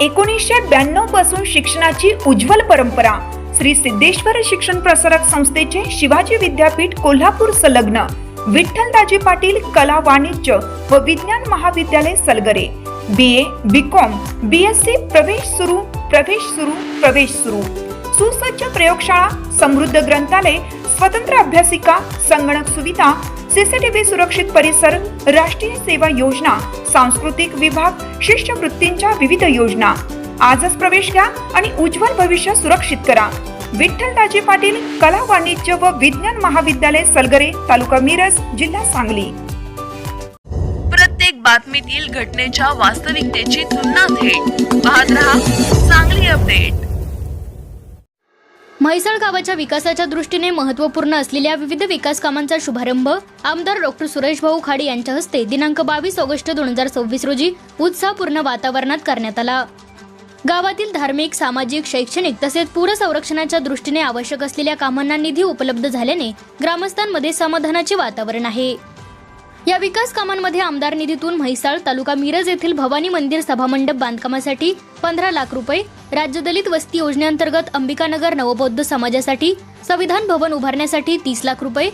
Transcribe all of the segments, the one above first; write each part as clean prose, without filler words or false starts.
1992 पासून शिक्षणाची उज्ज्वल परंपरा श्री सिद्धेश्वर शिक्षण प्रसारक संस्थेचे शिवाजी विद्यापीठ कोल्हापूर संलग्न विठ्ठलदाजी पाटील कला वाणिज्य व विज्ञान महाविद्यालय सलगरे BA BCom BSc प्रवेश सुरू सुसज्ज प्रयोगशाळा समृद्ध ग्रंथालय स्वतंत्र अभ्यासिका संगणक सुविधा CCTV सुरक्षित परिसर राष्ट्रीय सेवा योजना सांस्कृतिक विभाग शिष्यवृत्तींच्या विविध योजना आजच प्रवेश घ्या आणि उज्ज्वल भविष्य सुरक्षित करा। विठ्ठलदाजी पाटील कला वाणिज्य व विज्ञान महाविद्यालय सलगरे तालुका मिरज जिल्हा सांगली। प्रत्येक बातमीतील घटनेच्या वास्तविकतेची तुलना थेट पाहत रहा सांगली अपडेट। म्हैसाळ गावाच्या विकासाच्या दृष्टीने महत्त्वपूर्ण असलेल्या विविध विकास कामांचा शुभारंभ आमदार डॉ. सुरेश भाऊ खाडे यांच्या हस्ते दिनांक 22 ऑगस्ट 2026 रोजी उत्साहपूर्ण वातावरणात करण्यात आला। गावातील धार्मिक, सामाजिक, शैक्षणिक तसेच पूर संरक्षणाच्या दृष्टीने आवश्यक असलेल्या कामांना निधी उपलब्ध झाल्याने ग्रामस्थांमध्ये समाधानाचे वातावरण आहे। या विकास कामांमध्ये आमदार निधीतून म्हैसाळ तालुका मिरज येथील भवानी मंदिर सभामंडप बांधकामासाठी 15 लाख रुपये, राज्य दलित वस्ती योजनेअंतर्गत अंबिकानगर नवबौद्ध समाजासाठी संविधान भवन उभारण्यासाठी 30 लाख रुपये,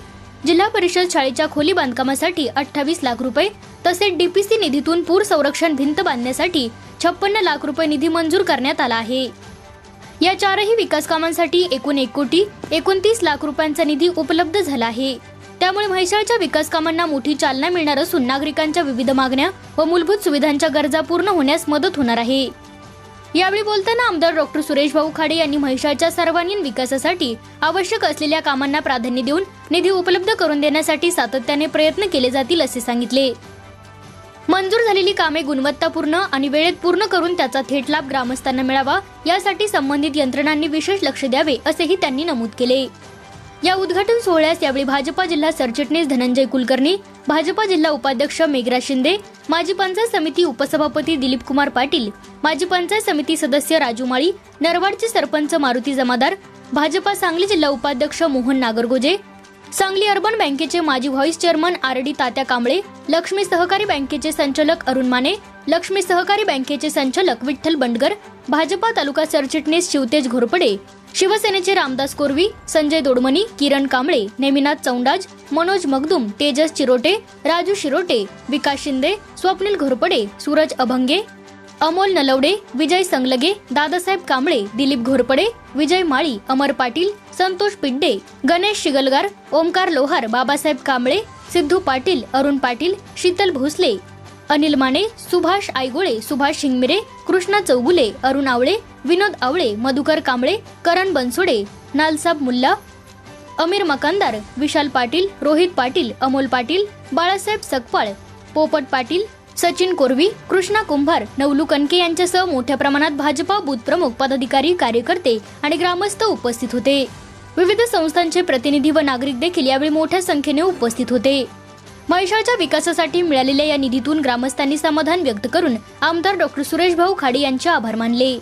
जिल्हा परिषद शाळेच्या खोली बांधकामासाठी 28 लाख रुपये तसेच DPC निधीतून पूर संरक्षण भिंत बांधण्यासाठी 56 लाख रुपये निधी मंजूर करण्यात आला आहे। या चारही विकास कामांसाठी एकूण 1,29 लाख रुपयांचा निधी उपलब्ध झाला आहे। त्यामुळे म्हैसाळच्या विकास कामांना मोठी चालना मिळणार असून नागरिकांच्या विविध मागण्या व मूलभूत सुविधांच्या गरजा पूर्ण होण्यास मदत होणार आहे। यावेळी बोलताना आमदार डॉ. सुरेश भाऊ खाडे यांनी म्हैसाळच्या सर्वांगीण विकासासाठी आवश्यक असलेल्या कामांना प्राधान्य देऊन निधी उपलब्ध करून देण्यासाठी सातत्याने प्रयत्न केले जातील असे सांगितले। मंजूर झालेली कामे गुणवत्तापूर्ण आणि वेळेत पूर्ण करून त्याचा थेट लाभ ग्रामस्थांना मिळावा यासाठी संबंधित यंत्रणांनी विशेष लक्ष द्यावे असेही त्यांनी नमूद केले। या उद्घाटन सोहळ्यास यावेळी भाजपा जिल्हा सरचिटणीस धनंजय कुलकर्णी, भाजपा जिल्हा उपाध्यक्ष मेघराज शिंदे, माजी पंचायत समिती उपसभापती दिलीप कुमार पाटील, माजी पंचायत समिती सदस्य राजू माळी, नरवाडचे सरपंच मारुती जमादार, भाजपा सांगली जिल्हा उपाध्यक्ष मोहन नागरगोजे, सांगली अर्बन बँकेचे माजी व्हाईस चेअरमन RD तात्या कांबळे, लक्ष्मी सहकारी बँकेचे संचालक अरुण माने, लक्ष्मी सहकारी बँकेचे संचालक विठ्ठल बंडगर, भाजपा तालुका सरचिटणीस शिवतेज घोरपडे, शिवसेनेचे रामदास कोरवी, संजय दोडमनी, किरण कांबळे, नेमिनाथ चौंडाज, मनोज मगदुम, तेजस चिरोटे, राजू शिरोटे, विकास शिंदे, स्वप्नील घोरपडे, सूरज अभंगे, अमोल नलवडे, विजय संगलगे, दादासाहेब कांबळे, दिलीप घोरपडे, विजय माळी, अमर पाटील, संतोष पिड्डे, गणेश शिगलगार, ओमकार लोहार, बाबासाहेब कांबळे, सिद्धू पाटील, अरुण पाटील, शीतल भोसले, अनिल माने, सुभाष आयगोळे, सुभाष शिंगमिरे, कृष्णा चौगुले, अरुण आवळे, विनोद आवळे, मधुकर कांबळे, करण बनसोडे, नालसाब मुल्ला, अमीर मकानदार, विशाल पाटील, रोहित पाटील, अमोल पाटील, बाळासाहेब सकपाळ, पोपट पाटील, सचिन कोरवी, कृष्णा कुंभार, नवलू कनके यांच्यासह मोठ्या प्रमाणात भाजपा बूथ प्रमुख, पदाधिकारी, कार्यकर्ते आणि ग्रामस्थ उपस्थित होते। विविध संस्थांचे प्रतिनिधी व नागरिक देखील यावेळी मोठ्या संख्येने उपस्थित होते। म्हैसाळच्या विकासासाठी मिळालेल्या या निधीतून ग्रामस्थांनी समाधान व्यक्त करून आमदार डॉ. सुरेश भाऊ खाडे यांचे आभार मानले।